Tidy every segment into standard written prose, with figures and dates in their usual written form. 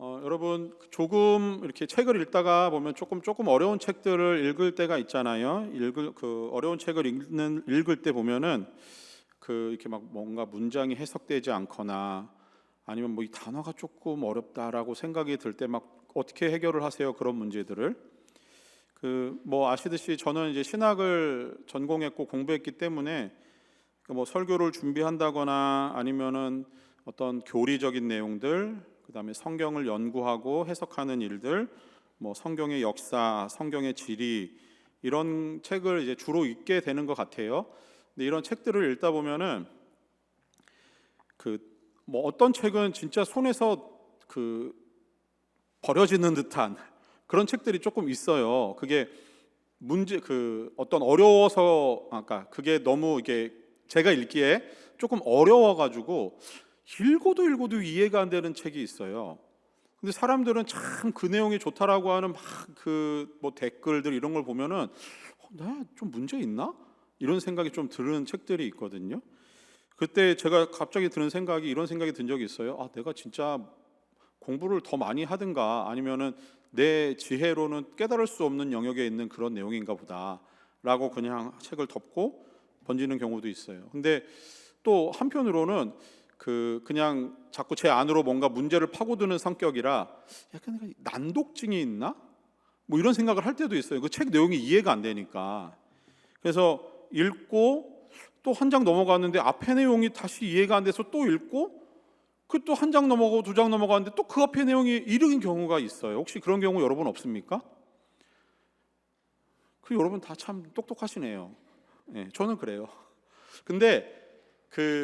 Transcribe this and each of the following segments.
여러분 조금 이렇게 책을 읽다가 보면 조금 어려운 책들을 읽을 때가 있잖아요. 어려운 책을 읽을 때 보면은 이렇게 막 뭔가 문장이 해석되지 않거나 아니면 뭐 이 단어가 조금 어렵다라고 생각이 들 때 막 어떻게 해결을 하세요? 그런 문제들을 뭐 아시듯이 저는 이제 신학을 전공했고 공부했기 때문에 뭐 설교를 준비한다거나 아니면은 어떤 교리적인 내용들, 그다음에 성경을 연구하고 해석하는 일들, 뭐 성경의 역사, 성경의 지리 이런 책을 이제 주로 읽게 되는 것 같아요. 근데 이런 책들을 읽다 보면은 뭐 어떤 책은 진짜 손에서 버려지는 듯한 그런 책들이 조금 있어요. 그게 어떤 어려워서 아까 그게 너무 이게 제가 읽기에 조금 어려워가지고 읽어도 이해가 안 되는 책이 있어요. 근데 사람들은 참 그 내용이 좋다라고 하는 뭐 댓글들 이런 걸 보면은 나 좀 문제 있나? 이런 생각이 좀 드는 책들이 있거든요. 그때 제가 갑자기 드는 생각이 이런 생각이 든 적이 있어요. 내가 진짜 공부를 더 많이 하든가 아니면은 내 지혜로는 깨달을 수 없는 영역에 있는 그런 내용인가 보다라고 그냥 책을 덮고 번지는 경우도 있어요. 근데 또 한편으로는 그냥 자꾸 제 안으로 뭔가 문제를 파고드는 성격이라 약간 난독증이 있나? 뭐 이런 생각을 할 때도 있어요. 그 책 내용이 이해가 안 되니까. 그래서 읽고 또 한 장 넘어갔는데 앞에 내용이 다시 이해가 안 돼서 또 읽고 또 한 장 넘어가고 두 장 넘어가는데 또 그 앞에 내용이 이른 경우가 있어요. 혹시 그런 경우 여러분 없습니까? 여러분 다 참 똑똑하시네요. 네, 저는 그래요. 근데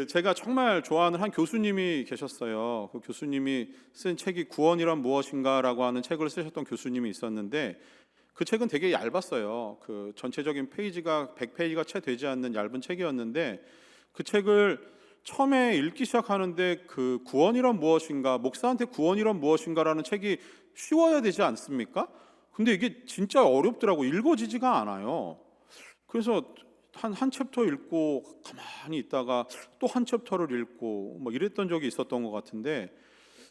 제가 정말 좋아하는 한 교수님이 계셨어요. 그 교수님이 쓴 책이 구원이란 무엇인가라고 하는 책을 쓰셨던 교수님이 있었는데 그 책은 되게 얇았어요. 전체적인 페이지가 100페이지가 채 되지 않는 얇은 책이었는데 그 책을 처음에 읽기 시작하는데 구원이란 무엇인가, 목사한테 구원이란 무엇인가라는 책이 쉬워야 되지 않습니까? 근데 이게 진짜 어렵더라고. 읽어지지가 않아요. 그래서 한 챕터 읽고 가만히 있다가 또 한 챕터를 읽고 뭐 이랬던 적이 있었던 것 같은데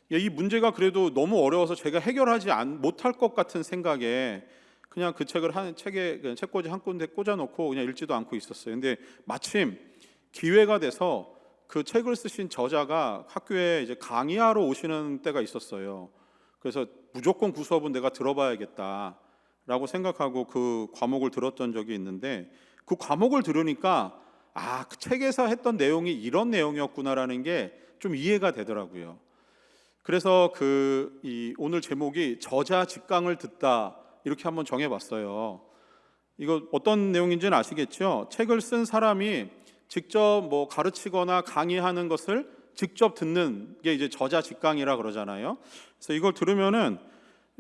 이 문제가 그래도 너무 어려워서 제가 해결하지 못할 것 같은 생각에 그냥 그 책을 책꽂이 한 군데 꽂아놓고 그냥 읽지도 않고 있었어요. 근데 마침 기회가 돼서 그 책을 쓰신 저자가 학교에 이제 강의하러 오시는 때가 있었어요. 그래서 무조건 그 수업은 내가 들어봐야겠다라고 생각하고 그 과목을 들었던 적이 있는데 그 과목을 들으니까 그 책에서 했던 내용이 이런 내용이었구나라는 게 좀 이해가 되더라고요. 그래서 오늘 제목이 저자 직강을 듣다 이렇게 한번 정해봤어요. 이거 어떤 내용인지는 아시겠죠? 책을 쓴 사람이 직접 뭐 가르치거나 강의하는 것을 직접 듣는 게 이제 저자 직강이라 그러잖아요. 그래서 이걸 들으면은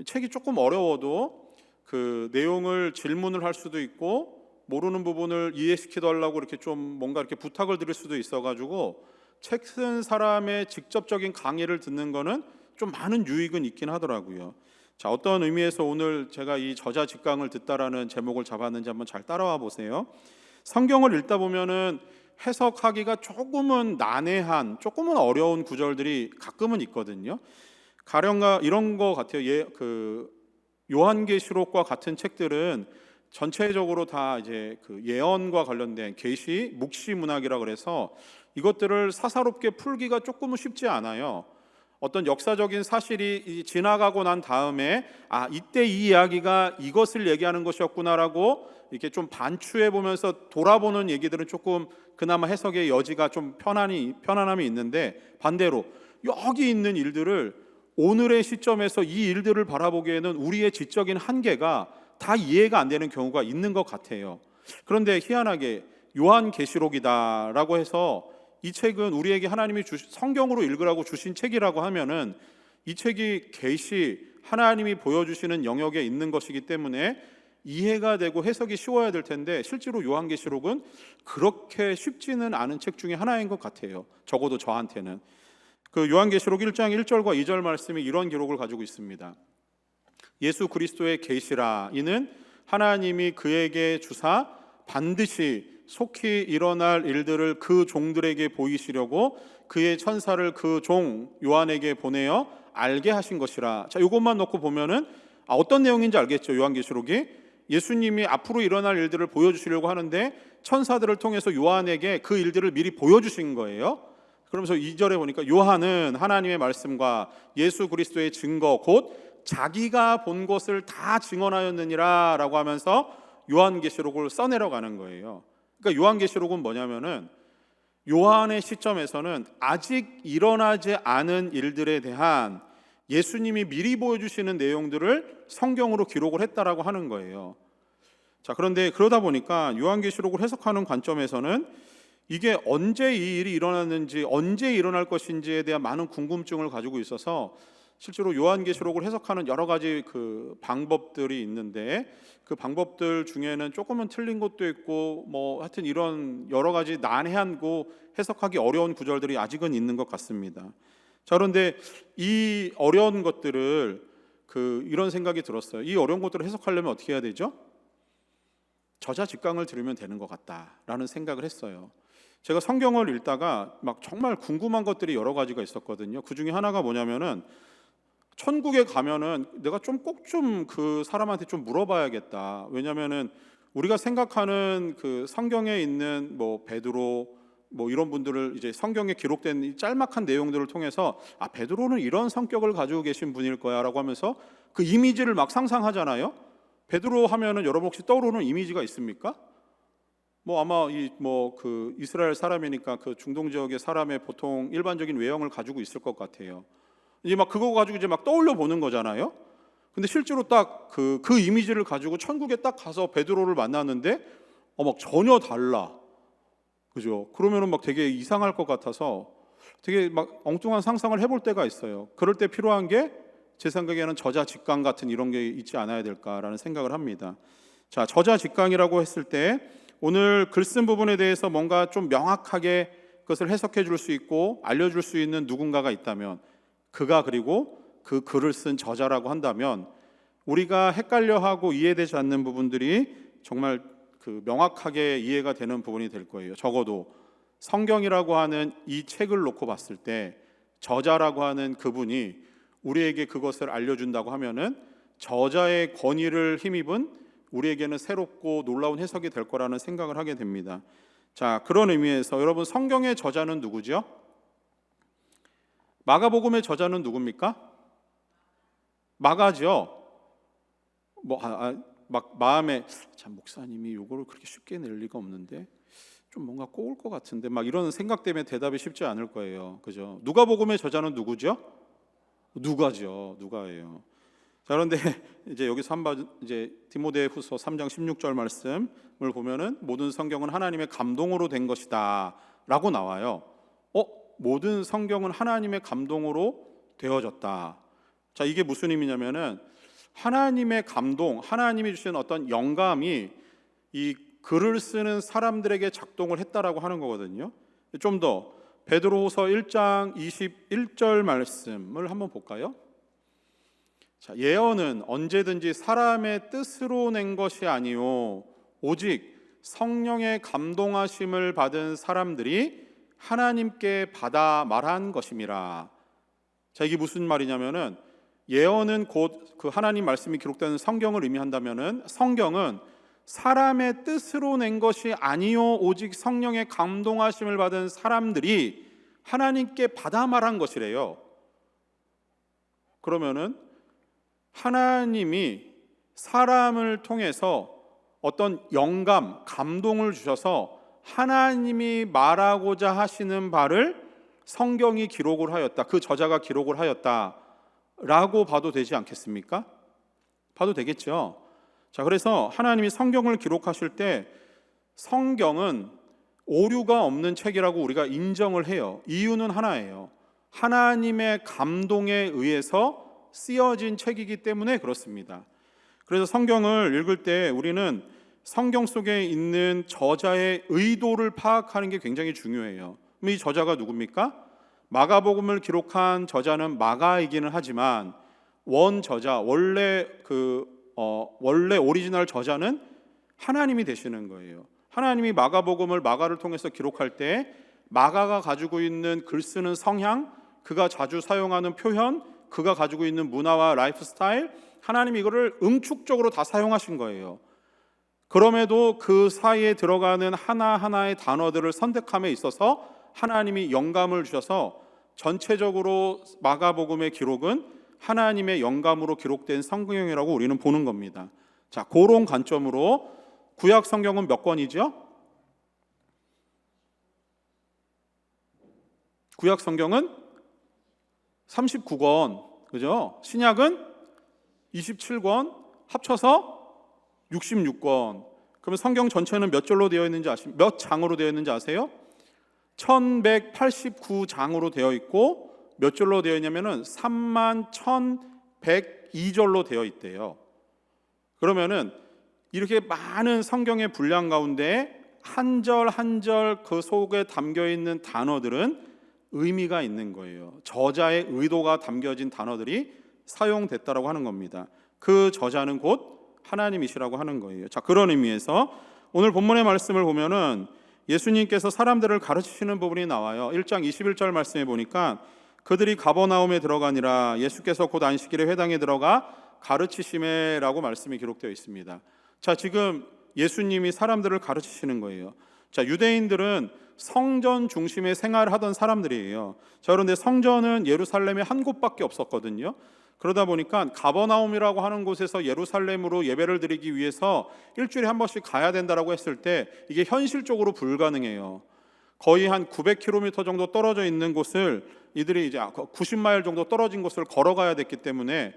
책이 조금 어려워도 그 내용을 질문을 할 수도 있고 모르는 부분을 이해시켜달라고 이렇게 좀 뭔가 이렇게 부탁을 드릴 수도 있어가지고 책 쓴 사람의 직접적인 강의를 듣는 거는 좀 많은 유익은 있긴 하더라고요. 자, 어떤 의미에서 오늘 제가 이 저자 직강을 듣다라는 제목을 잡았는지 한번 잘 따라와 보세요. 성경을 읽다 보면은 해석하기가 조금은 난해한, 조금은 어려운 구절들이 가끔은 있거든요. 가령가 이런 거 같아요. 요한계시록과 같은 책들은 전체적으로 다 이제 예언과 관련된 계시, 묵시 문학이라 그래서 이것들을 사사롭게 풀기가 조금은 쉽지 않아요. 어떤 역사적인 사실이 지나가고 난 다음에 이때 이 이야기가 이것을 얘기하는 것이었구나라고 이렇게 좀 반추해 보면서 돌아보는 얘기들은 조금 그나마 해석의 여지가 좀 편안함이 있는데 반대로 여기 있는 일들을 오늘의 시점에서 이 일들을 바라보기에는 우리의 지적인 한계가 다 이해가 안 되는 경우가 있는 것 같아요. 그런데 희한하게 요한계시록이다라고 해서 이 책은 우리에게 하나님이 성경으로 읽으라고 주신 책이라고 하면은 이 책이 계시 하나님이 보여주시는 영역에 있는 것이기 때문에 이해가 되고 해석이 쉬워야 될 텐데 실제로 요한계시록은 그렇게 쉽지는 않은 책 중에 하나인 것 같아요. 적어도 저한테는. 요한계시록 1장 1절과 2절 말씀이 이런 기록을 가지고 있습니다. 예수 그리스도의 계시라 이는 하나님이 그에게 주사 반드시 속히 일어날 일들을 그 종들에게 보이시려고 그의 천사를 그 종 요한에게 보내어 알게 하신 것이라. 자, 이것만 놓고 보면은 어떤 내용인지 알겠죠. 요한계시록이 예수님이 앞으로 일어날 일들을 보여주시려고 하는데 천사들을 통해서 요한에게 그 일들을 미리 보여주신 거예요. 그러면서 2절에 보니까 요한은 하나님의 말씀과 예수 그리스도의 증거 곧 자기가 본 것을 다 증언하였느니라 라고 하면서 요한계시록을 써내려가는 거예요. 그러니까 요한계시록은 뭐냐면은 요한의 시점에서는 아직 일어나지 않은 일들에 대한 예수님이 미리 보여주시는 내용들을 성경으로 기록을 했다라고 하는 거예요. 자, 그런데 그러다 보니까 요한계시록을 해석하는 관점에서는 이게 언제 이 일이 일어났는지, 언제 일어날 것인지에 대한 많은 궁금증을 가지고 있어서 실제로 요한계시록을 해석하는 여러 가지 그 방법들이 있는데 그 방법들 중에는 조금은 틀린 것도 있고 뭐 하여튼 이런 여러 가지 난해하고 해석하기 어려운 구절들이 아직은 있는 것 같습니다. 자, 그런데 이 어려운 것들을 이런 생각이 들었어요. 이 어려운 것들을 해석하려면 어떻게 해야 되죠? 저자 직강을 들으면 되는 것 같다라는 생각을 했어요. 제가 성경을 읽다가 막 정말 궁금한 것들이 여러 가지가 있었거든요. 그 중에 하나가 뭐냐면은 천국에 가면은 내가 꼭 좀 그 사람한테 좀 물어봐야겠다. 왜냐면은 우리가 생각하는 그 성경에 있는 뭐 베드로 뭐 이런 분들을 이제 성경에 기록된 이 짤막한 내용들을 통해서 베드로는 이런 성격을 가지고 계신 분일 거야라고 하면서 그 이미지를 막 상상하잖아요. 베드로 하면은 여러분 혹시 떠오르는 이미지가 있습니까? 뭐 아마 그 이스라엘 사람이니까 그 중동 지역의 사람의 보통 일반적인 외형을 가지고 있을 것 같아요. 이제 막 그거 가지고 이제 막 떠올려 보는 거잖아요. 근데 실제로 딱 그 이미지를 가지고 천국에 딱 가서 베드로를 만났는데 막 전혀 달라. 그죠? 그러면은 막 되게 이상할 것 같아서 되게 막 엉뚱한 상상을 해볼 때가 있어요. 그럴 때 필요한 게 제 생각에는 저자 직강 같은 이런 게 있지 않아야 될까라는 생각을 합니다. 자, 저자 직강이라고 했을 때 오늘 글 쓴 부분에 대해서 뭔가 좀 명확하게 그것을 해석해 줄 수 있고 알려줄 수 있는 누군가가 있다면 그가 그리고 그 글을 쓴 저자라고 한다면 우리가 헷갈려하고 이해되지 않는 부분들이 정말 명확하게 이해가 되는 부분이 될 거예요. 적어도 성경이라고 하는 이 책을 놓고 봤을 때 저자라고 하는 그분이 우리에게 그것을 알려준다고 하면은 저자의 권위를 힘입은 우리에게는 새롭고 놀라운 해석이 될 거라는 생각을 하게 됩니다. 자, 그런 의미에서 여러분 성경의 저자는 누구죠? 마가복음의 저자는 누굽니까? 마가죠. 막 마음에 참 목사님이 요거를 그렇게 쉽게 낼 리가 없는데 좀 뭔가 꼬울 것 같은데 막 이런 생각 때문에 대답이 쉽지 않을 거예요. 그죠? 누가복음의 저자는 누구죠? 누가예요. 자, 그런데 이제 여기서 이제 디모데후서 3장 16절 말씀을 보면은 모든 성경은 하나님의 감동으로 된 것이다라고 나와요. 모든 성경은 하나님의 감동으로 되어졌다. 자, 이게 무슨 의미냐면은 하나님의 감동, 하나님이 주신 어떤 영감이 이 글을 쓰는 사람들에게 작동을 했다라고 하는 거거든요. 좀 더 베드로후서 1장 21절 말씀을 한번 볼까요? 자, 예언은 언제든지 사람의 뜻으로 낸 것이 아니요 오직 성령의 감동하심을 받은 사람들이 하나님께 받아 말한 것임이라. 자, 이게 무슨 말이냐면은 예언은 곧 그 하나님 말씀이 기록된 성경을 의미한다면은 성경은 사람의 뜻으로 낸 것이 아니요 오직 성령의 감동하심을 받은 사람들이 하나님께 받아 말한 것이래요. 그러면은 하나님이 사람을 통해서 어떤 영감, 감동을 주셔서 하나님이 말하고자 하시는 바를 성경이 기록을 하였다. 그 저자가 기록을 하였다라고 봐도 되지 않겠습니까? 봐도 되겠죠. 자, 그래서 하나님이 성경을 기록하실 때 성경은 오류가 없는 책이라고 우리가 인정을 해요. 이유는 하나예요. 하나님의 감동에 의해서 쓰여진 책이기 때문에 그렇습니다. 그래서 성경을 읽을 때 우리는 성경 속에 있는 저자의 의도를 파악하는 게 굉장히 중요해요. 그럼 이 저자가 누굽니까? 마가복음을 기록한 저자는 마가이기는 하지만 원저자, 원래 오리지널 저자는 하나님이 되시는 거예요. 하나님이 마가복음을 마가를 통해서 기록할 때 마가가 가지고 있는 글 쓰는 성향, 그가 자주 사용하는 표현, 그가 가지고 있는 문화와 라이프 스타일, 하나님이 이거를 응축적으로 다 사용하신 거예요. 그럼에도 그 사이에 들어가는 하나하나의 단어들을 선택함에 있어서 하나님이 영감을 주셔서 전체적으로 마가복음의 기록은 하나님의 영감으로 기록된 성경이라고 우리는 보는 겁니다. 자, 그런 관점으로 구약 성경은 몇 권이죠? 구약 성경은 39권, 그죠? 신약은 27권, 합쳐서 66권. 그러면 성경 전체는 몇 절로 되어 있는지 몇 장으로 되어 있는지 아세요? 1189장으로 되어 있고 몇 절로 되어 있냐면은 31,102절로 되어 있대요. 그러면은 이렇게 많은 성경의 분량 가운데 한 절 한 절 그 속에 담겨 있는 단어들은 의미가 있는 거예요. 저자의 의도가 담겨진 단어들이 사용됐다라고 하는 겁니다. 그 저자는 곧 하나님이시라고 하는 거예요. 자, 그런 의미에서 오늘 본문의 말씀을 보면은 예수님께서 사람들을 가르치시는 부분이 나와요. 1장 21절 말씀에 보니까 그들이 가버나움에 들어가니라 예수께서 곧 안식일에 회당에 들어가 가르치시매라고 말씀이 기록되어 있습니다. 자, 지금 예수님이 사람들을 가르치시는 거예요. 자, 유대인들은 성전 중심의 생활을 하던 사람들이에요. 자, 그런데 성전은 예루살렘에 한 곳밖에 없었거든요. 그러다 보니까 가버나움이라고 하는 곳에서 예루살렘으로 예배를 드리기 위해서 일주일에 한 번씩 가야 된다라고 했을 때 이게 현실적으로 불가능해요. 거의 한 900km 정도 떨어져 있는 곳을 이들이 이제 90마일 정도 떨어진 곳을 걸어가야 됐기 때문에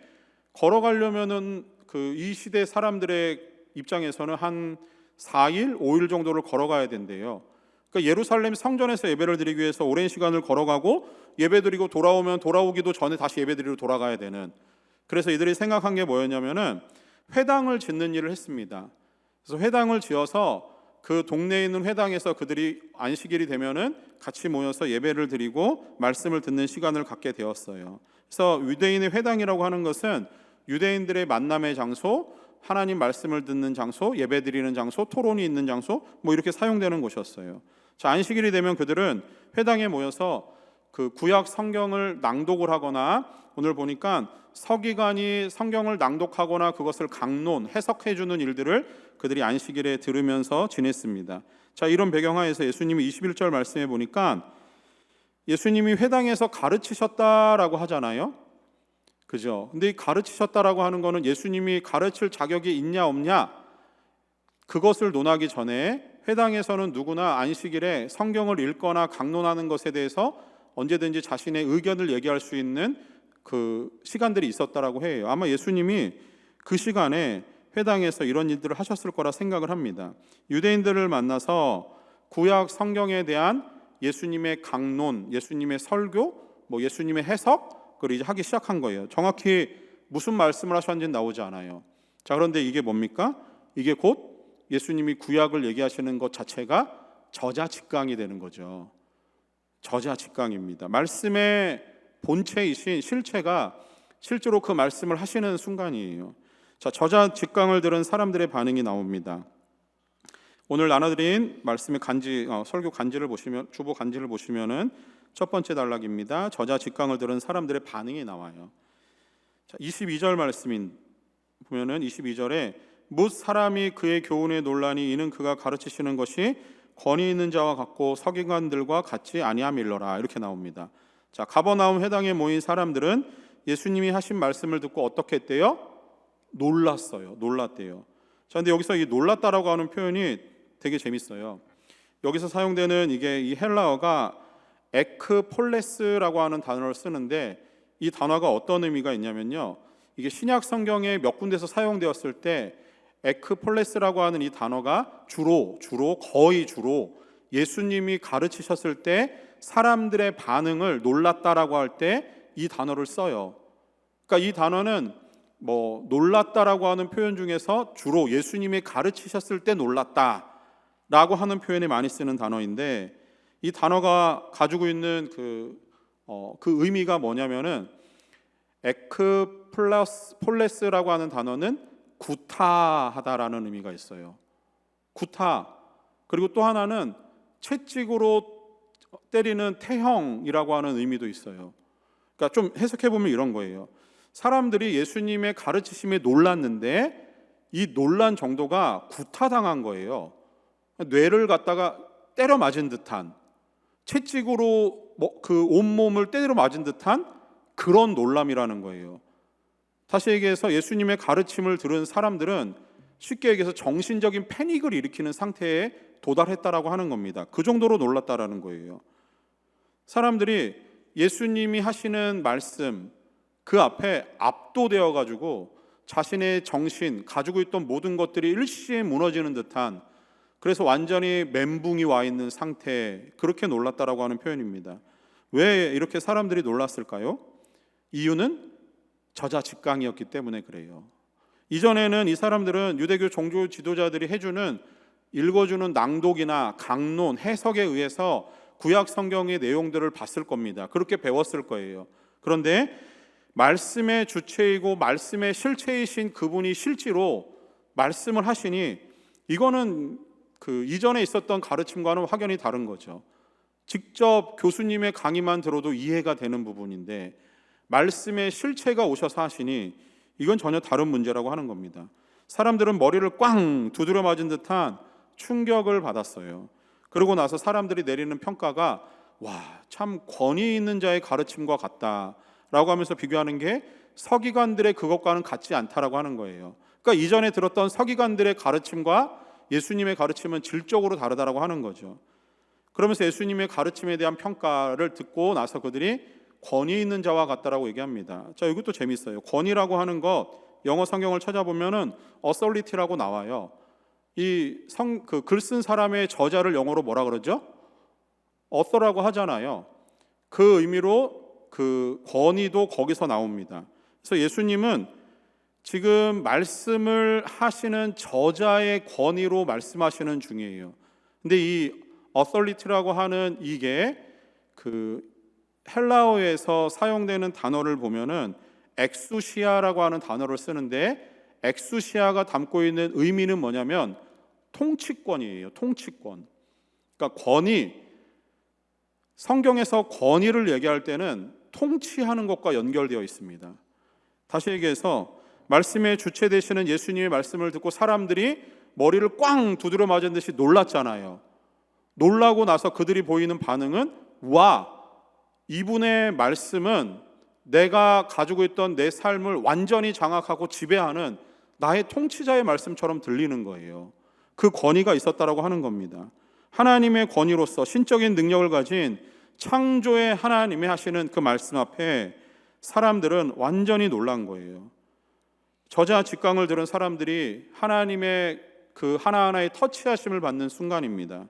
걸어가려면은 이 시대 사람들의 입장에서는 한 4일, 5일 정도를 걸어가야 된대요. 그러니까 예루살렘 성전에서 예배를 드리기 위해서 오랜 시간을 걸어가고 예배드리고 돌아오면 돌아오기도 전에 다시 예배드리러 돌아가야 되는, 그래서 이들이 생각한 게 뭐였냐면은 회당을 짓는 일을 했습니다. 그래서 회당을 지어서 그 동네에 있는 회당에서 그들이 안식일이 되면은 같이 모여서 예배를 드리고 말씀을 듣는 시간을 갖게 되었어요. 그래서 유대인의 회당이라고 하는 것은 유대인들의 만남의 장소, 하나님 말씀을 듣는 장소, 예배 드리는 장소, 토론이 있는 장소, 뭐 이렇게 사용되는 곳이었어요. 자, 안식일이 되면 그들은 회당에 모여서 그 구약 성경을 낭독을 하거나, 오늘 보니까 서기관이 성경을 낭독하거나 그것을 강론, 해석해 주는 일들을 그들이 안식일에 들으면서 지냈습니다. 자, 이런 배경하에서 예수님이 21절 말씀해 보니까 예수님이 회당에서 가르치셨다라고 하잖아요. 그죠? 근데 이 가르치셨다라고 하는 거는 예수님이 가르칠 자격이 있냐 없냐, 그것을 논하기 전에 회당에서는 누구나 안식일에 성경을 읽거나 강론하는 것에 대해서 언제든지 자신의 의견을 얘기할 수 있는 그 시간들이 있었다라고 해요. 아마 예수님이 그 시간에 회당에서 이런 일들을 하셨을 거라 생각을 합니다. 유대인들을 만나서 구약 성경에 대한 예수님의 강론, 예수님의 설교, 뭐 예수님의 해석, 그걸 이제 하기 시작한 거예요. 정확히 무슨 말씀을 하셨는지는 나오지 않아요. 자, 그런데 이게 뭡니까? 이게 곧 예수님이 구약을 얘기하시는 것 자체가 저자직강이 되는 거죠. 저자직강입니다. 말씀의 본체이신 실체가 실제로 그 말씀을 하시는 순간이에요. 자, 저자직강을 들은 사람들의 반응이 나옵니다. 오늘 나눠드린 말씀의 설교 간지를 보시면, 주보 간지를 보시면은 첫 번째 단락입니다. 저자직강을 들은 사람들의 반응이 나와요. 자, 22절 말씀인 보면은 22절에 뭇 사람이 그의 교훈에 논란이 이는 그가 가르치시는 것이 권위 있는 자와 같고 서기관들과 같지 아니함일러라, 이렇게 나옵니다. 자, 가버나움 회당에 모인 사람들은 예수님이 하신 말씀을 듣고 어떻게 했대요? 놀랐대요. 자, 근데 여기서 이 놀랐다라고 하는 표현이 되게 재밌어요. 여기서 사용되는 이 헬라어가 에크폴레스라고 하는 단어를 쓰는데, 이 단어가 어떤 의미가 있냐면요, 이게 신약 성경에 몇 군데서 사용되었을 때 에크폴레스라고 하는 이 단어가 거의 주로 예수님이 가르치셨을 때 사람들의 반응을 놀랐다라고 할 때 이 단어를 써요. 그러니까 이 단어는 뭐 놀랐다라고 하는 표현 중에서 주로 예수님이 가르치셨을 때 놀랐다라고 하는 표현에 많이 쓰는 단어인데, 이 단어가 가지고 있는 그 의미가 뭐냐면은 에크폴레스라고 하는 단어는 구타하다라는 의미가 있어요. 구타. 그리고 또 하나는 채찍으로 때리는 태형이라고 하는 의미도 있어요. 그러니까 좀 해석해 보면 이런 거예요. 사람들이 예수님의 가르치심에 놀랐는데 이 놀란 정도가 구타당한 거예요. 뇌를 갖다가 때려 맞은 듯한, 채찍으로 그 온몸을 때려 맞은 듯한 그런 놀람이라는 거예요. 다시 얘기해서 예수님의 가르침을 들은 사람들은 쉽게 얘기해서 정신적인 패닉을 일으키는 상태에 도달했다라고 하는 겁니다. 그 정도로 놀랐다라는 거예요. 사람들이 예수님이 하시는 말씀 그 앞에 압도되어 가지고 자신의 정신, 가지고 있던 모든 것들이 일시에 무너지는 듯한, 그래서 완전히 멘붕이 와 있는 상태, 그렇게 놀랐다라고 하는 표현입니다. 왜 이렇게 사람들이 놀랐을까요? 이유는 저자직강이었기 때문에 그래요. 이전에는 이 사람들은 유대교 종교 지도자들이 해주는, 읽어주는 낭독이나 강론, 해석에 의해서 구약 성경의 내용들을 봤을 겁니다. 그렇게 배웠을 거예요. 그런데 말씀의 주체이고 말씀의 실체이신 그분이 실제로 말씀을 하시니 이거는 그 이전에 있었던 가르침과는 확연히 다른 거죠. 직접 교수님의 강의만 들어도 이해가 되는 부분인데 말씀의 실체가 오셔서 하시니 이건 전혀 다른 문제라고 하는 겁니다. 사람들은 머리를 꽝 두드려 맞은 듯한 충격을 받았어요. 그러고 나서 사람들이 내리는 평가가 와, 참 권위 있는 자의 가르침과 같다라고 하면서 비교하는 게 서기관들의 그것과는 같지 않다라고 하는 거예요. 그러니까 이전에 들었던 서기관들의 가르침과 예수님의 가르침은 질적으로 다르다라고 하는 거죠. 그러면서 예수님의 가르침에 대한 평가를 듣고 나서 그들이 권위 있는 자와 같다라고 얘기합니다. 자, 이것도 재밌어요. 권위라고 하는 것, 영어 성경을 찾아보면은 authority라고 나와요. 그 글 쓴 사람의 저자를 영어로 뭐라 그러죠? author라고 하잖아요. 그 의미로 그 권위도 거기서 나옵니다. 그래서 예수님은 지금 말씀을 하시는 저자의 권위로 말씀하시는 중이에요. 근데 이 authority라고 하는 이게 그 헬라어에서 사용되는 단어를 보면은 엑수시아라고 하는 단어를 쓰는데 엑수시아가 담고 있는 의미는 뭐냐면 통치권이에요. 통치권. 그러니까 권위, 성경에서 권위를 얘기할 때는 통치하는 것과 연결되어 있습니다. 다시 얘기해서 말씀의 주체 되시는 예수님의 말씀을 듣고 사람들이 머리를 꽝 두드려 맞은 듯이 놀랐잖아요. 놀라고 나서 그들이 보이는 반응은 와, 이분의 말씀은 내가 가지고 있던 내 삶을 완전히 장악하고 지배하는 나의 통치자의 말씀처럼 들리는 거예요. 그 권위가 있었다라고 하는 겁니다. 하나님의 권위로서 신적인 능력을 가진 창조의 하나님이 하시는 그 말씀 앞에 사람들은 완전히 놀란 거예요. 저자 직강을 들은 사람들이 하나님의 그 하나하나의 터치하심을 받는 순간입니다.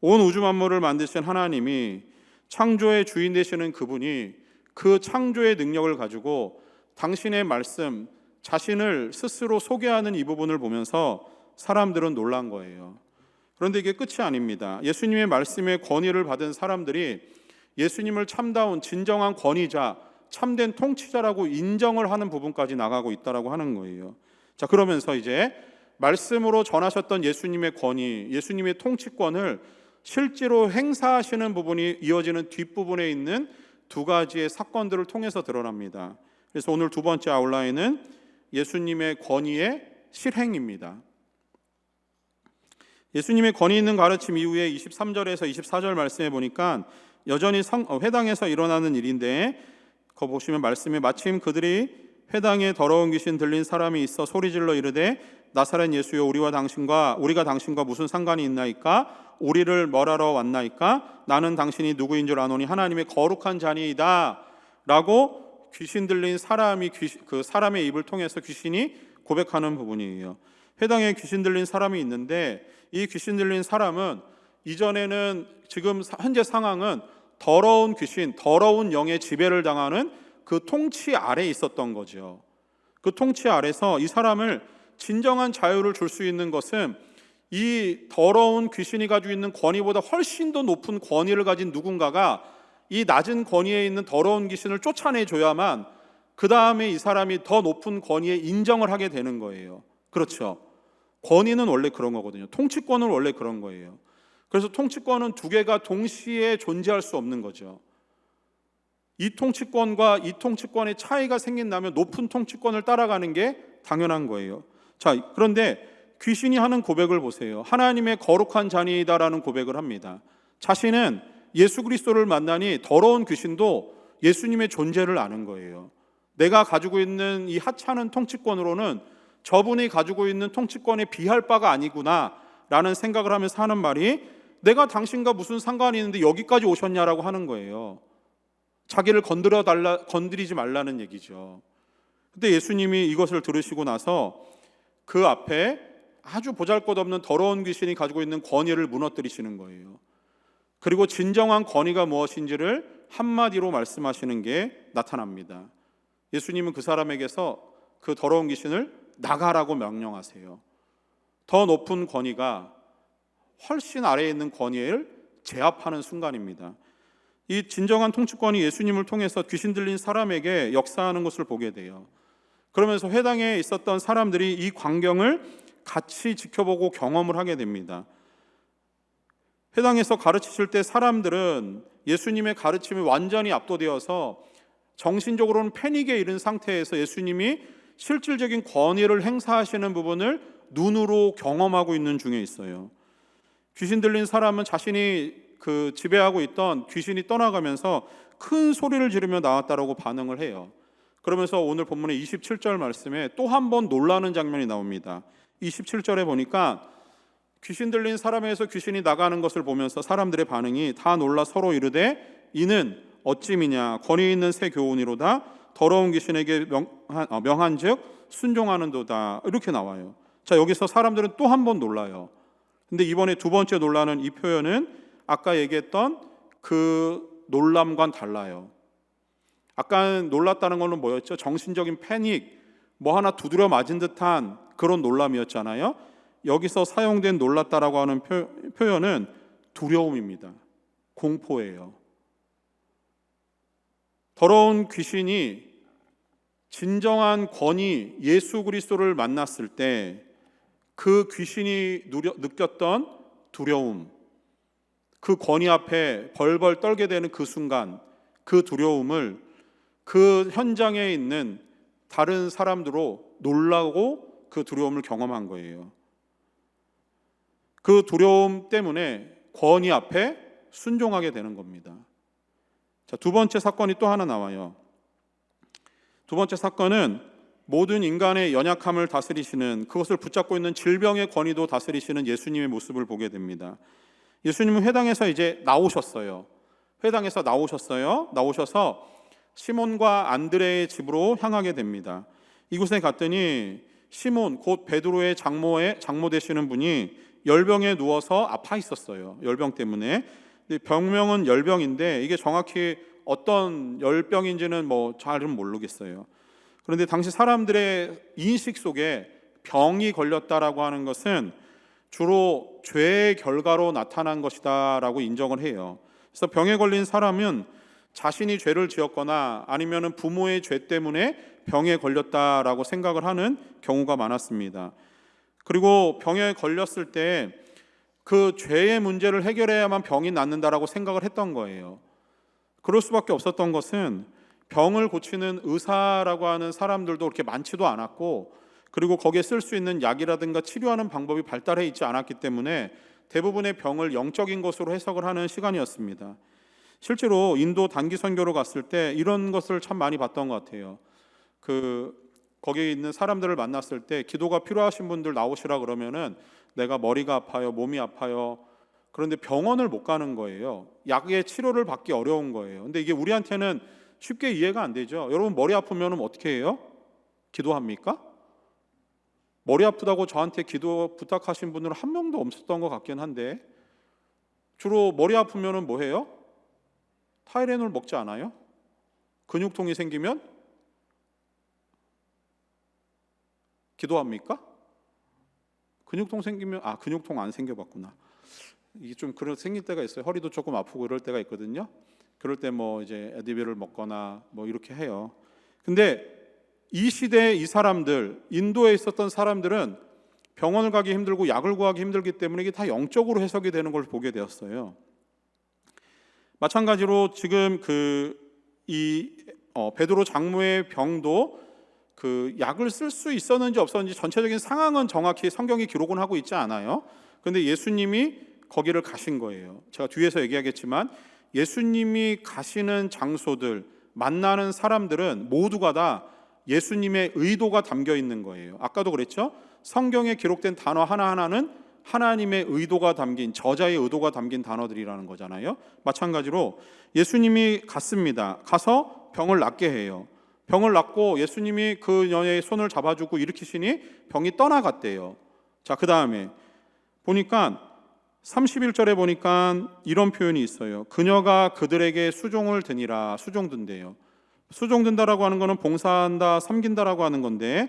온 우주 만물을 만드신 하나님이, 창조의 주인 되시는 그분이 그 창조의 능력을 가지고 당신의 말씀, 자신을 스스로 소개하는 이 부분을 보면서 사람들은 놀란 거예요. 그런데 이게 끝이 아닙니다. 예수님의 말씀에 권위를 받은 사람들이 예수님을 참다운 진정한 권위자, 참된 통치자라고 인정을 하는 부분까지 나가고 있다라고 하는 거예요. 자, 그러면서 이제 말씀으로 전하셨던 예수님의 권위, 예수님의 통치권을 실제로 행사하시는 부분이 이어지는 뒷부분에 있는 두 가지의 사건들을 통해서 드러납니다. 그래서 오늘 두 번째 아웃라인은 예수님의 권위의 실행입니다. 예수님의 권위 있는 가르침 이후에 23절에서 24절 말씀해 보니까 여전히 회당에서 일어나는 일인데, 거기 보시면 말씀에 마침 그들이 회당에 더러운 귀신 들린 사람이 있어 소리질러 이르되 나사렛 예수여, 우리가 당신과 무슨 상관이 있나이까? 우리를 멸하러 왔나이까? 나는 당신이 누구인 줄 아노니 하나님의 거룩한 자니이다 라고 귀신 들린 사람이 그 사람의 입을 통해서 귀신이 고백하는 부분이에요. 회당에 귀신 들린 사람이 있는데 이 귀신 들린 사람은 이전에는, 지금 현재 상황은 더러운 귀신, 더러운 영의 지배를 당하는 그 통치 아래에 있었던 거죠. 그 통치 아래서 이 사람을 진정한 자유를 줄 수 있는 것은 이 더러운 귀신이 가지고 있는 권위보다 훨씬 더 높은 권위를 가진 누군가가 이 낮은 권위에 있는 더러운 귀신을 쫓아내줘야만 그 다음에 이 사람이 더 높은 권위에 인정을 하게 되는 거예요. 그렇죠. 권위는 원래 그런 거거든요. 통치권은 원래 그런 거예요. 그래서 통치권은 두 개가 동시에 존재할 수 없는 거죠. 이 통치권과 이 통치권의 차이가 생긴다면 높은 통치권을 따라가는 게 당연한 거예요. 자, 그런데 귀신이 하는 고백을 보세요. 하나님의 거룩한 자니다라는 고백을 합니다. 자신은 예수 그리스도를 만나니 더러운 귀신도 예수님의 존재를 아는 거예요. 내가 가지고 있는 이 하찮은 통치권으로는 저분이 가지고 있는 통치권에 비할 바가 아니구나 라는 생각을 하면서 하는 말이, 내가 당신과 무슨 상관이 있는데 여기까지 오셨냐라고 하는 거예요. 자기를 건드리지 말라는 얘기죠. 근데 예수님이 이것을 들으시고 나서 그 앞에 아주 보잘것없는 더러운 귀신이 가지고 있는 권위를 무너뜨리시는 거예요. 그리고 진정한 권위가 무엇인지를 한마디로 말씀하시는 게 나타납니다. 예수님은 그 사람에게서 그 더러운 귀신을 나가라고 명령하세요. 더 높은 권위가 훨씬 아래에 있는 권위를 제압하는 순간입니다. 이 진정한 통치권이 예수님을 통해서 귀신 들린 사람에게 역사하는 것을 보게 돼요. 그러면서 회당에 있었던 사람들이 이 광경을 같이 지켜보고 경험을 하게 됩니다. 회당에서 가르치실 때 사람들은 예수님의 가르침에 완전히 압도되어서 정신적으로는 패닉에 이른 상태에서 예수님이 실질적인 권위를 행사하시는 부분을 눈으로 경험하고 있는 중에 있어요. 귀신 들린 사람은 자신이 지배하고 있던 귀신이 떠나가면서 큰 소리를 지르며 나왔다라고 반응을 해요. 그러면서 오늘 본문의 27절 말씀에 또 한 번 놀라는 장면이 나옵니다. 27절에 보니까 귀신 들린 사람에게서 귀신이 나가는 것을 보면서 사람들의 반응이 다 놀라 서로 이르되 이는 어찌미냐 권위 있는 새 교훈이로다 더러운 귀신에게 명한즉 순종하는도다, 이렇게 나와요. 자, 여기서 사람들은 또 한 번 놀라요. 근데 이번에 두 번째 놀라는 이 표현은 아까 얘기했던 그 놀람과는 달라요. 아까 놀랐다는 거는 뭐였죠? 정신적인 패닉, 뭐 하나 두드려 맞은 듯한 그런 놀람이었잖아요. 여기서 사용된 놀랐다라고 하는 표현은 두려움입니다. 공포예요. 더러운 귀신이 진정한 권위 예수 그리스도를 만났을 때 그 귀신이 느꼈던 두려움, 그 권위 앞에 벌벌 떨게 되는 그 순간, 그 두려움을 그 현장에 있는 다른 사람들로 놀라고 그 두려움을 경험한 거예요. 그 두려움 때문에 권위 앞에 순종하게 되는 겁니다. 자, 두 번째 사건이 또 하나 나와요. 두 번째 사건은 모든 인간의 연약함을 다스리시는, 그것을 붙잡고 있는 질병의 권위도 다스리시는 예수님의 모습을 보게 됩니다. 예수님은 회당에서 이제 나오셨어요. 나오셔서 시몬과 안드레의 집으로 향하게 됩니다. 이곳에 갔더니 시몬 곧 베드로의 장모 되시는 분이 열병에 누워서 아파 있었어요. 열병 때문에. 병명은 열병인데 이게 정확히 어떤 열병인지는 잘은 모르겠어요. 그런데 당시 사람들의 인식 속에 병이 걸렸다라고 하는 것은 주로 죄의 결과로 나타난 것이다라고 인정을 해요. 그래서 병에 걸린 사람은 자신이 죄를 지었거나 아니면 부모의 죄 때문에 병에 걸렸다라고 생각을 하는 경우가 많았습니다. 그리고 병에 걸렸을 때 그 죄의 문제를 해결해야만 병이 낫는다라고 생각을 했던 거예요. 그럴 수밖에 없었던 것은 병을 고치는 의사라고 하는 사람들도 그렇게 많지도 않았고, 그리고 거기에 쓸 수 있는 약이라든가 치료하는 방법이 발달해 있지 않았기 때문에 대부분의 병을 영적인 것으로 해석을 하는 시간이었습니다. 실제로 인도 단기 선교로 갔을 때 이런 것을 참 많이 봤던 것 같아요. 거기에 있는 사람들을 만났을 때 기도가 필요하신 분들 나오시라 그러면은 내가 머리가 아파요, 몸이 아파요. 그런데 병원을 못 가는 거예요. 약의 치료를 받기 어려운 거예요. 근데 이게 우리한테는 쉽게 이해가 안 되죠. 여러분 머리 아프면 어떻게 해요? 기도합니까? 머리 아프다고 저한테 기도 부탁하신 분들은 한 명도 없었던 것 같긴 한데, 주로 머리 아프면 뭐 해요? 타이레놀 먹지 않아요? 근육통이 생기면 기도합니까? 근육통 생기면 근육통 안 생겨봤구나. 이게 좀 생길 때가 있어요. 허리도 조금 아프고 그럴 때가 있거든요. 그럴 때 이제 에드빌을 먹거나 이렇게 해요. 근데 이 시대에 이 사람들, 인도에 있었던 사람들은 병원을 가기 힘들고 약을 구하기 힘들기 때문에 이게 다 영적으로 해석이 되는 걸 보게 되었어요. 마찬가지로 지금 이 베드로 장모의 병도 그 약을 쓸 수 있었는지 없었는지 전체적인 상황은 정확히 성경이 기록은 하고 있지 않아요. 그런데 예수님이 거기를 가신 거예요. 제가 뒤에서 얘기하겠지만 예수님이 가시는 장소들, 만나는 사람들은 모두가 다 예수님의 의도가 담겨 있는 거예요. 아까도 그랬죠? 성경에 기록된 단어 하나하나는 하나님의 의도가 담긴, 저자의 의도가 담긴 단어들이라는 거잖아요. 마찬가지로 예수님이 갔습니다. 가서 병을 낫게 해요. 병을 낫고 예수님이 그 여자의 손을 잡아주고 일으키시니 병이 떠나갔대요. 자, 그 다음에 보니까 31절에 보니까 이런 표현이 있어요. 그녀가 그들에게 수종을 드니라. 수종든대요. 수종든다라고 하는 거는 봉사한다, 섬긴다라고 하는 건데,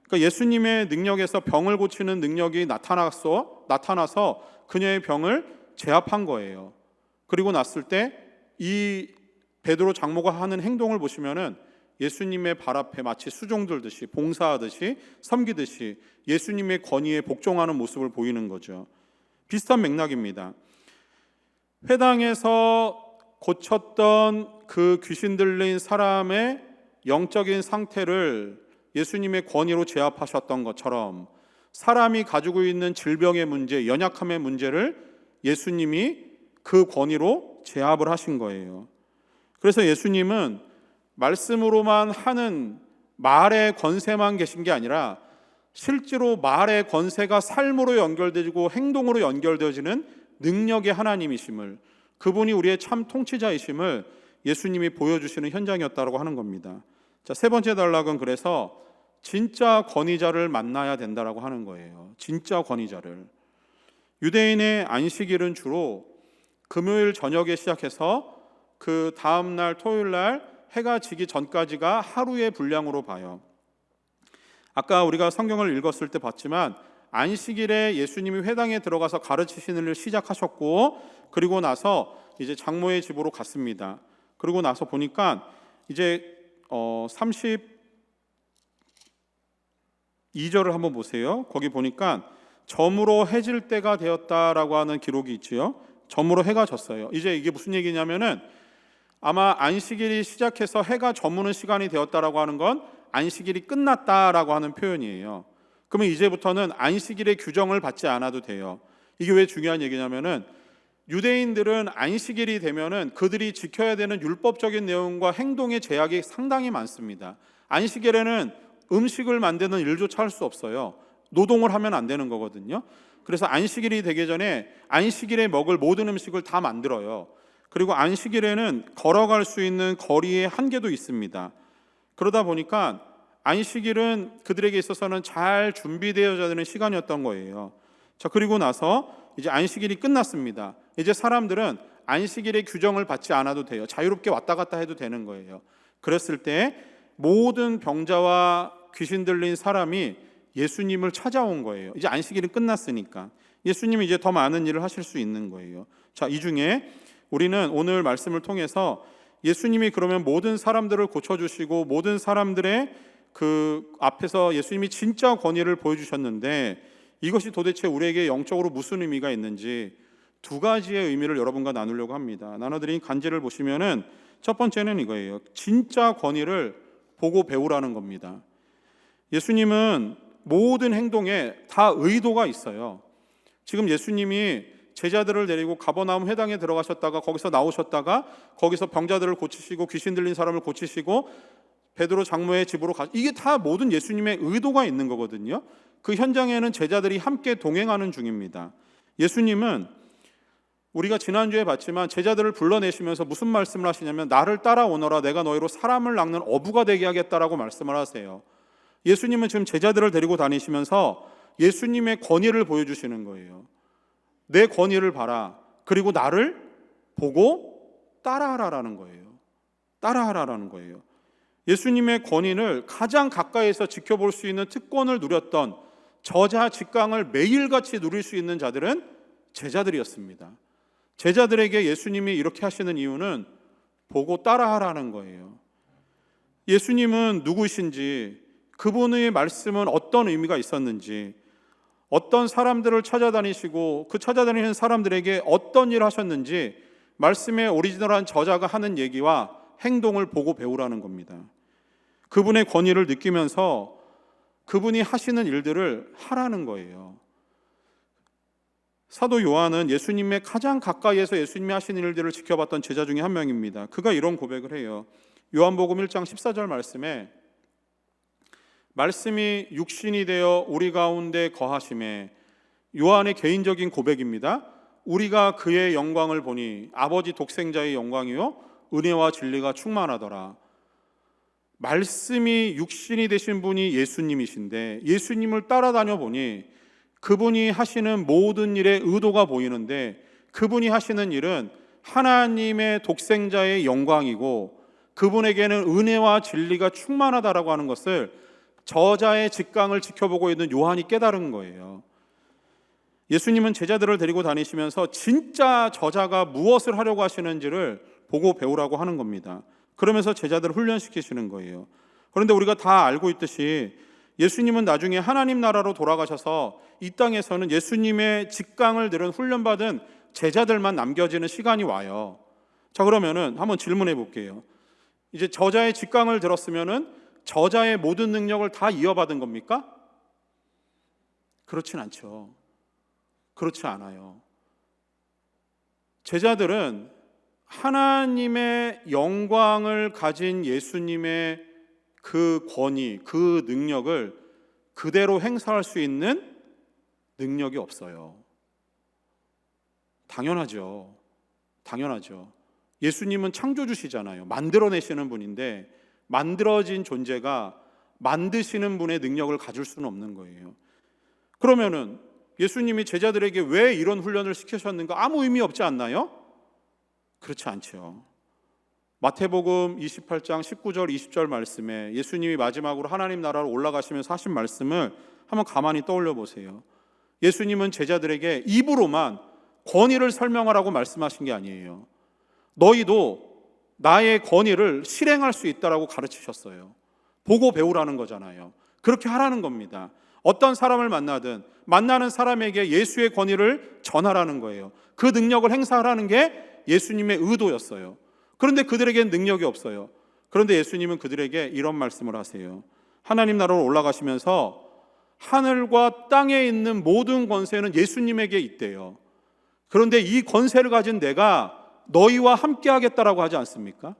그러니까 예수님의 능력에서 병을 고치는 능력이 나타나서 그녀의 병을 제압한 거예요. 그리고 났을 때 이 베드로 장모가 하는 행동을 보시면은 예수님의 발 앞에 마치 수종들듯이, 봉사하듯이, 섬기듯이 예수님의 권위에 복종하는 모습을 보이는 거죠. 비슷한 맥락입니다. 회당에서 고쳤던 그 귀신 들린 사람의 영적인 상태를 예수님의 권위로 제압하셨던 것처럼 사람이 가지고 있는 질병의 문제, 연약함의 문제를 예수님이 그 권위로 제압을 하신 거예요. 그래서 예수님은 말씀으로만 하는 말의 권세만 계신 게 아니라 실제로 말의 권세가 삶으로 연결되고 행동으로 연결되어지는 능력의 하나님이심을, 그분이 우리의 참 통치자이심을 예수님이 보여주시는 현장이었다고 하는 겁니다. 자, 세 번째 단락은 그래서 진짜 권위자를 만나야 된다라고 하는 거예요. 진짜 권위자를. 유대인의 안식일은 주로 금요일 저녁에 시작해서 그 다음날 토요일날 해가 지기 전까지가 하루의 분량으로 봐요. 아까 우리가 성경을 읽었을 때 봤지만 안식일에 예수님이 회당에 들어가서 가르치시는 일을 시작하셨고, 그리고 나서 이제 장모의 집으로 갔습니다. 그리고 나서 보니까 이제 32절을 한번 보세요. 거기 보니까 저물어 해질 때가 되었다라고 하는 기록이 있지요. 저물어 해가 졌어요. 이제 이게 무슨 얘기냐면은 아마 안식일이 시작해서 해가 저무는 시간이 되었다라고 하는 건 안식일이 끝났다라고 하는 표현이에요. 그러면 이제부터는 안식일의 규정을 받지 않아도 돼요. 이게 왜 중요한 얘기냐면은 유대인들은 안식일이 되면은 그들이 지켜야 되는 율법적인 내용과 행동의 제약이 상당히 많습니다. 안식일에는 음식을 만드는 일조차 할 수 없어요. 노동을 하면 안 되는 거거든요. 그래서 안식일이 되기 전에 안식일에 먹을 모든 음식을 다 만들어요. 그리고 안식일에는 걸어갈 수 있는 거리의 한계도 있습니다. 그러다 보니까 안식일은 그들에게 있어서는 잘 준비되어야 되는 시간이었던 거예요. 자, 그리고 나서 이제 안식일이 끝났습니다. 이제 사람들은 안식일의 규정을 받지 않아도 돼요. 자유롭게 왔다 갔다 해도 되는 거예요. 그랬을 때 모든 병자와 귀신 들린 사람이 예수님을 찾아온 거예요. 이제 안식일은 끝났으니까 예수님이 이제 더 많은 일을 하실 수 있는 거예요. 자, 이 중에 우리는 오늘 말씀을 통해서 예수님이 그러면 모든 사람들을 고쳐주시고 모든 사람들의 그 앞에서 예수님이 진짜 권위를 보여주셨는데 이것이 도대체 우리에게 영적으로 무슨 의미가 있는지 두 가지의 의미를 여러분과 나누려고 합니다. 나눠드린 간제를 보시면은 첫 번째는 이거예요. 진짜 권위를 보고 배우라는 겁니다. 예수님은 모든 행동에 다 의도가 있어요. 지금 예수님이 제자들을 데리고 가버나움 회당에 들어가셨다가 거기서 나오셨다가 거기서 병자들을 고치시고 귀신 들린 사람을 고치시고 베드로 장모의 집으로 이게 다 모든 예수님의 의도가 있는 거거든요. 그 현장에는 제자들이 함께 동행하는 중입니다. 예수님은 우리가 지난주에 봤지만 제자들을 불러내시면서 무슨 말씀을 하시냐면 나를 따라오너라 내가 너희로 사람을 낚는 어부가 되게 하겠다라고 말씀을 하세요. 예수님은 지금 제자들을 데리고 다니시면서 예수님의 권위를 보여주시는 거예요. 내 권위를 봐라. 그리고 나를 보고 따라하라라는 거예요. 따라하라라는 거예요. 예수님의 권위를 가장 가까이에서 지켜볼 수 있는 특권을 누렸던 저자 직강을 매일같이 누릴 수 있는 자들은 제자들이었습니다. 제자들에게 예수님이 이렇게 하시는 이유는 보고 따라하라는 거예요. 예수님은 누구신지, 그분의 말씀은 어떤 의미가 있었는지, 어떤 사람들을 찾아다니시고 그 찾아다니는 사람들에게 어떤 일을 하셨는지 말씀의 오리지널한 저자가 하는 얘기와 행동을 보고 배우라는 겁니다. 그분의 권위를 느끼면서 그분이 하시는 일들을 하라는 거예요. 사도 요한은 예수님의 가장 가까이에서 예수님이 하시는 일들을 지켜봤던 제자 중에 한 명입니다. 그가 이런 고백을 해요. 요한복음 1장 14절 말씀에 말씀이 육신이 되어 우리 가운데 거하심에, 요한의 개인적인 고백입니다. 우리가 그의 영광을 보니 아버지 독생자의 영광이요 은혜와 진리가 충만하더라. 말씀이 육신이 되신 분이 예수님이신데 예수님을 따라다녀 보니 그분이 하시는 모든 일의 의도가 보이는데 그분이 하시는 일은 하나님의 독생자의 영광이고 그분에게는 은혜와 진리가 충만하다라고 하는 것을 저자의 직강을 지켜보고 있는 요한이 깨달은 거예요. 예수님은 제자들을 데리고 다니시면서 진짜 저자가 무엇을 하려고 하시는지를 보고 배우라고 하는 겁니다. 그러면서 제자들을 훈련시키시는 거예요. 그런데 우리가 다 알고 있듯이 예수님은 나중에 하나님 나라로 돌아가셔서 이 땅에서는 예수님의 직강을 들은 훈련받은 제자들만 남겨지는 시간이 와요. 자, 그러면은 한번 질문해 볼게요. 이제 저자의 직강을 들었으면은 저자의 모든 능력을 다 이어받은 겁니까? 그렇진 않죠. 그렇지 않아요. 제자들은 하나님의 영광을 가진 예수님의 그 권위, 그 능력을 그대로 행사할 수 있는 능력이 없어요. 당연하죠. 당연하죠. 예수님은 창조주시잖아요. 만들어내시는 분인데 만들어진 존재가 만드시는 분의 능력을 가질 수는 없는 거예요. 그러면은 예수님이 제자들에게 왜 이런 훈련을 시키셨는가? 아무 의미 없지 않나요? 그렇지 않죠. 마태복음 28장 19절 20절 말씀에 예수님이 마지막으로 하나님 나라로 올라가시면서 하신 말씀을 한번 가만히 떠올려 보세요. 예수님은 제자들에게 입으로만 권위를 설명하라고 말씀하신 게 아니에요. 너희도 나의 권위를 실행할 수 있다라고 가르치셨어요. 보고 배우라는 거잖아요. 그렇게 하라는 겁니다. 어떤 사람을 만나든 만나는 사람에게 예수의 권위를 전하라는 거예요. 그 능력을 행사하라는 게 예수님의 의도였어요. 그런데 그들에게는 능력이 없어요. 그런데 예수님은 그들에게 이런 말씀을 하세요. 하나님 나라로 올라가시면서 하늘과 땅에 있는 모든 권세는 예수님에게 있대요. 그런데 이 권세를 가진 내가 너희와 함께 하겠다라고 하지 않습니까?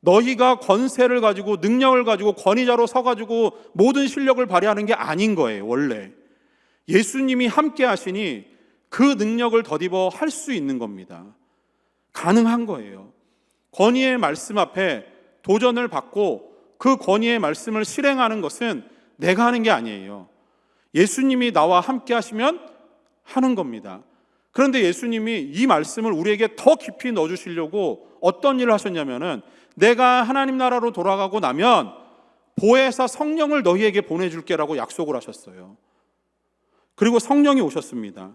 너희가 권세를 가지고 능력을 가지고 권위자로 서가지고 모든 실력을 발휘하는 게 아닌 거예요. 원래 예수님이 함께 하시니 그 능력을 덧입어 할 수 있는 겁니다. 가능한 거예요. 권위의 말씀 앞에 도전을 받고 그 권위의 말씀을 실행하는 것은 내가 하는 게 아니에요. 예수님이 나와 함께 하시면 하는 겁니다. 그런데 예수님이 이 말씀을 우리에게 더 깊이 넣어주시려고 어떤 일을 하셨냐면은 내가 하나님 나라로 돌아가고 나면 보혜사 성령을 너희에게 보내줄게라고 약속을 하셨어요. 그리고 성령이 오셨습니다.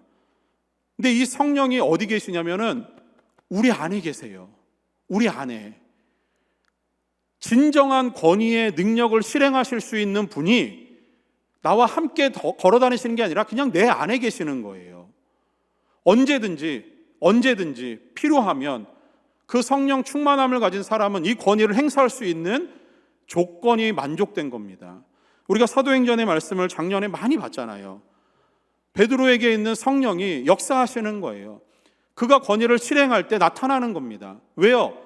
근데 이 성령이 어디 계시냐면은 우리 안에 계세요. 우리 안에. 진정한 권위의 능력을 실행하실 수 있는 분이 나와 함께 걸어 다니시는 게 아니라 그냥 내 안에 계시는 거예요. 언제든지 필요하면 그 성령 충만함을 가진 사람은 이 권위를 행사할 수 있는 조건이 만족된 겁니다. 우리가 사도행전의 말씀을 작년에 많이 봤잖아요. 베드로에게 있는 성령이 역사하시는 거예요. 그가 권위를 실행할 때 나타나는 겁니다. 왜요?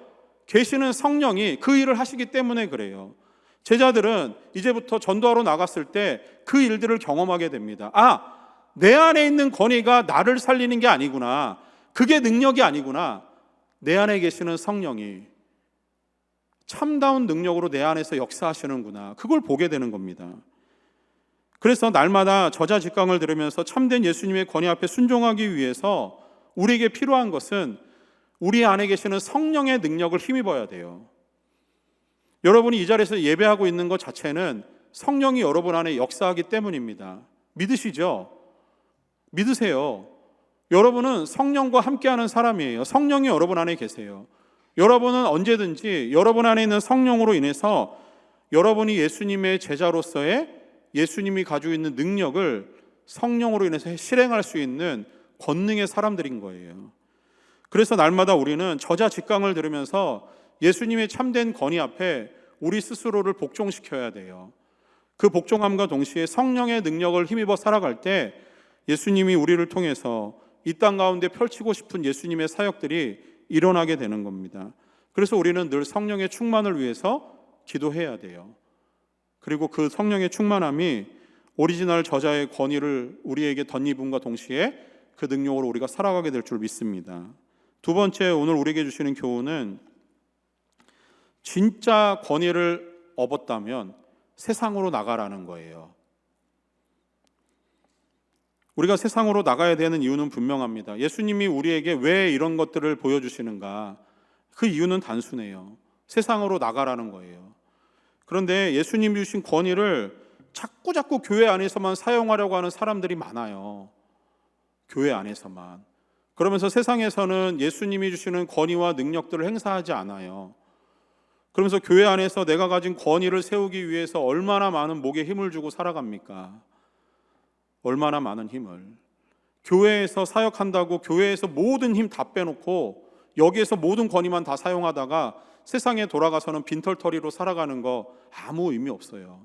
계시는 성령이 그 일을 하시기 때문에 그래요. 제자들은 이제부터 전도하러 나갔을 때 그 일들을 경험하게 됩니다. 내 안에 있는 권위가 나를 살리는 게 아니구나. 그게 능력이 아니구나. 내 안에 계시는 성령이 참다운 능력으로 내 안에서 역사하시는구나. 그걸 보게 되는 겁니다. 그래서 날마다 저자 직강을 들으면서 참된 예수님의 권위 앞에 순종하기 위해서 우리에게 필요한 것은 우리 안에 계시는 성령의 능력을 힘입어야 돼요. 여러분이 이 자리에서 예배하고 있는 것 자체는 성령이 여러분 안에 역사하기 때문입니다. 믿으시죠? 믿으세요. 여러분은 성령과 함께하는 사람이에요. 성령이 여러분 안에 계세요. 여러분은 언제든지 여러분 안에 있는 성령으로 인해서 여러분이 예수님의 제자로서의 예수님이 가지고 있는 능력을 성령으로 인해서 실행할 수 있는 권능의 사람들인 거예요. 그래서 날마다 우리는 저자 직강을 들으면서 예수님의 참된 권위 앞에 우리 스스로를 복종시켜야 돼요. 그 복종함과 동시에 성령의 능력을 힘입어 살아갈 때 예수님이 우리를 통해서 이 땅 가운데 펼치고 싶은 예수님의 사역들이 일어나게 되는 겁니다. 그래서 우리는 늘 성령의 충만을 위해서 기도해야 돼요. 그리고 그 성령의 충만함이 오리지널 저자의 권위를 우리에게 덧입음과 동시에 그 능력으로 우리가 살아가게 될 줄 믿습니다. 두 번째, 오늘 우리에게 주시는 교훈은 진짜 권위를 얻었다면 세상으로 나가라는 거예요. 우리가 세상으로 나가야 되는 이유는 분명합니다. 예수님이 우리에게 왜 이런 것들을 보여주시는가? 그 이유는 단순해요. 세상으로 나가라는 거예요. 그런데 예수님이 주신 권위를 자꾸 교회 안에서만 사용하려고 하는 사람들이 많아요. 교회 안에서만. 그러면서 세상에서는 예수님이 주시는 권위와 능력들을 행사하지 않아요. 그러면서 교회 안에서 내가 가진 권위를 세우기 위해서 얼마나 많은 목에 힘을 주고 살아갑니까? 얼마나 많은 힘을. 교회에서 사역한다고 교회에서 모든 힘 다 빼놓고 여기에서 모든 권위만 다 사용하다가 세상에 돌아가서는 빈털터리로 살아가는 거 아무 의미 없어요.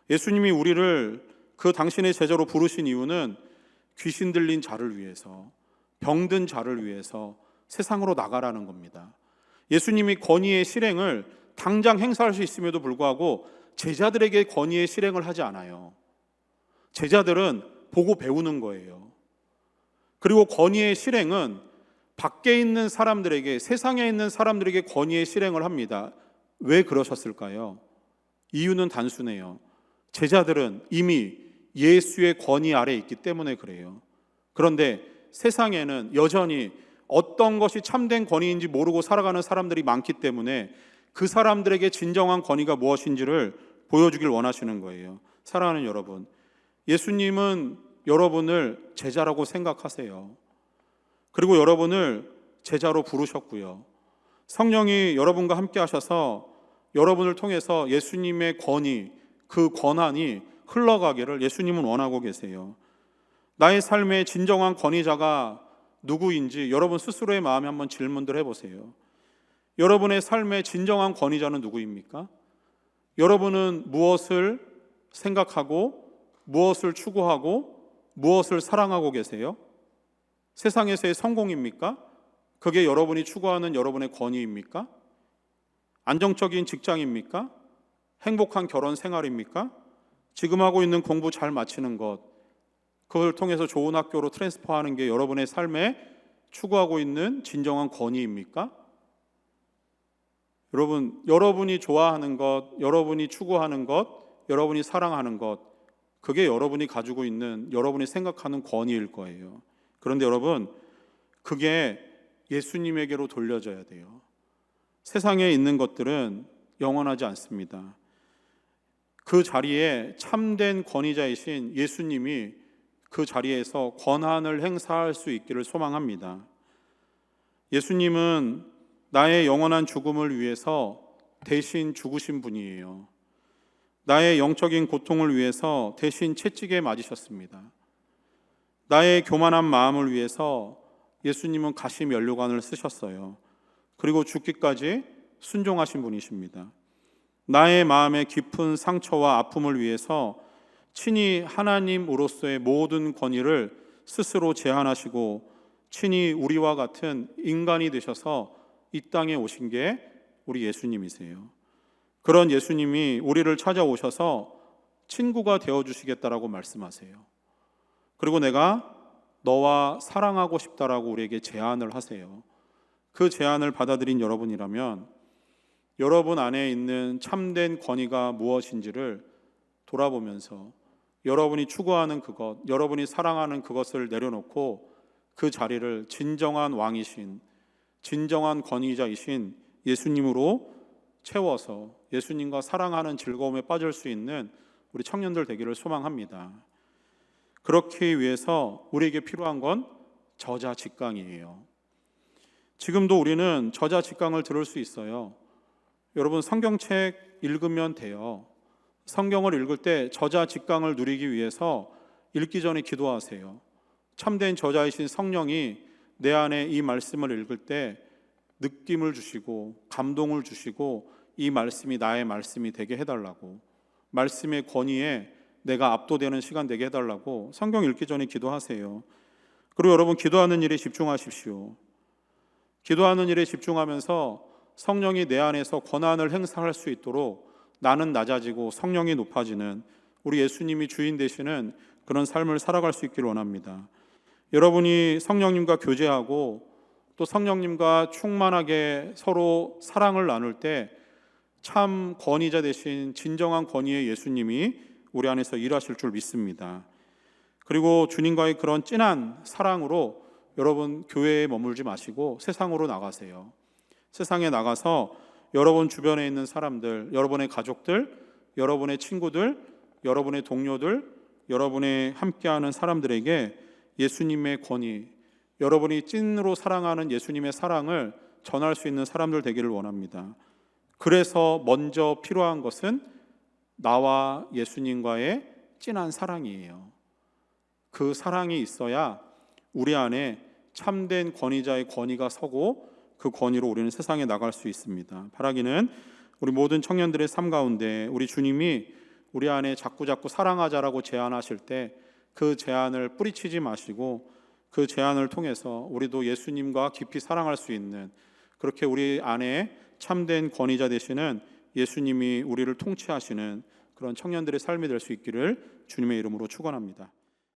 예수님이 우리를 그 당신의 제자로 부르신 이유는 귀신 들린 자를 위해서, 병든 자를 위해서 세상으로 나가라는 겁니다. 예수님이 권위의 실행을 당장 행사할 수 있음에도 불구하고 제자들에게 권위의 실행을 하지 않아요. 제자들은 보고 배우는 거예요. 그리고 권위의 실행은 밖에 있는 사람들에게, 세상에 있는 사람들에게 권위의 실행을 합니다. 왜 그러셨을까요? 이유는 단순해요. 제자들은 이미 예수의 권위 아래에 있기 때문에 그래요. 그런데 세상에는 여전히 어떤 것이 참된 권위인지 모르고 살아가는 사람들이 많기 때문에 그 사람들에게 진정한 권위가 무엇인지를 보여주길 원하시는 거예요. 사랑하는 여러분, 예수님은 여러분을 제자라고 생각하세요. 그리고 여러분을 제자로 부르셨고요. 성령이 여러분과 함께 하셔서 여러분을 통해서 예수님의 권위, 그 권한이 흘러가기를 예수님은 원하고 계세요. 나의 삶의 진정한 권위자가 누구인지 여러분 스스로의 마음에 한번 질문들 해보세요. 여러분의 삶의 진정한 권위자는 누구입니까? 여러분은 무엇을 생각하고 무엇을 추구하고 무엇을 사랑하고 계세요? 세상에서의 성공입니까? 그게 여러분이 추구하는 여러분의 권위입니까? 안정적인 직장입니까? 행복한 결혼 생활입니까? 지금 하고 있는 공부 잘 마치는 것, 그걸 통해서 좋은 학교로 트랜스퍼하는 게 여러분의 삶에 추구하고 있는 진정한 권위입니까? 여러분, 여러분이 좋아하는 것, 여러분이 추구하는 것, 여러분이 사랑하는 것, 그게 여러분이 가지고 있는, 여러분이 생각하는 권위일 거예요. 그런데 여러분, 그게 예수님에게로 돌려져야 돼요. 세상에 있는 것들은 영원하지 않습니다. 그 자리에 참된 권위자이신 예수님이 그 자리에서 권한을 행사할 수 있기를 소망합니다. 예수님은 나의 영원한 죽음을 위해서 대신 죽으신 분이에요. 나의 영적인 고통을 위해서 대신 채찍에 맞으셨습니다. 나의 교만한 마음을 위해서 예수님은 가시 면류관을 쓰셨어요. 그리고 죽기까지 순종하신 분이십니다. 나의 마음의 깊은 상처와 아픔을 위해서 친히 하나님으로서의 모든 권위를 스스로 제한하시고 친히 우리와 같은 인간이 되셔서 이 땅에 오신 게 우리 예수님이세요. 그런 예수님이 우리를 찾아오셔서 친구가 되어주시겠다라고 말씀하세요. 그리고 내가 너와 사랑하고 싶다라고 우리에게 제안을 하세요. 그 제안을 받아들인 여러분이라면 여러분 안에 있는 참된 권위가 무엇인지를 돌아보면서 여러분이 추구하는 그것, 여러분이 사랑하는 그것을 내려놓고 그 자리를 진정한 왕이신, 진정한 권위자이신 예수님으로 채워서 예수님과 사랑하는 즐거움에 빠질 수 있는 우리 청년들 되기를 소망합니다. 그렇기 위해서 우리에게 필요한 건 저자 직강이에요. 지금도 우리는 저자 직강을 들을 수 있어요. 여러분 성경책 읽으면 돼요. 성경을 읽을 때 저자 직강을 누리기 위해서 읽기 전에 기도하세요. 참된 저자이신 성령이 내 안에 이 말씀을 읽을 때 느낌을 주시고 감동을 주시고 이 말씀이 나의 말씀이 되게 해달라고, 말씀의 권위에 내가 압도되는 시간 되게 해달라고 성경 읽기 전에 기도하세요. 그리고 여러분, 기도하는 일에 집중하십시오. 기도하는 일에 집중하면서 성령이 내 안에서 권한을 행사할 수 있도록 나는 낮아지고 성령이 높아지는, 우리 예수님이 주인 되시는 그런 삶을 살아갈 수 있기를 원합니다. 여러분이 성령님과 교제하고 또 성령님과 충만하게 서로 사랑을 나눌 때 참 권위자 되신 진정한 권위의 예수님이 우리 안에서 일하실 줄 믿습니다. 그리고 주님과의 그런 진한 사랑으로 여러분, 교회에 머물지 마시고 세상으로 나가세요. 세상에 나가서 여러분 주변에 있는 사람들, 여러분의 가족들, 여러분의 친구들, 여러분의 동료들, 여러분의 함께하는 사람들에게 예수님의 권위, 여러분이 찐으로 사랑하는 예수님의 사랑을 전할 수 있는 사람들 되기를 원합니다. 그래서 먼저 필요한 것은 나와 예수님과의 진한 사랑이에요. 그 사랑이 있어야 우리 안에 참된 권위자의 권위가 서고 그 권위로 우리는 세상에 나갈 수 있습니다. 바라기는 우리 모든 청년들의 삶 가운데 우리 주님이 우리 안에 자꾸 사랑하자라고 제안하실 때 그 제안을 뿌리치지 마시고 그 제안을 통해서 우리도 예수님과 깊이 사랑할 수 있는, 그렇게 우리 안에 참된 권위자 되시는 예수님이 우리를 통치하시는 그런 청년들의 삶이 될 수 있기를 주님의 이름으로 축원합니다.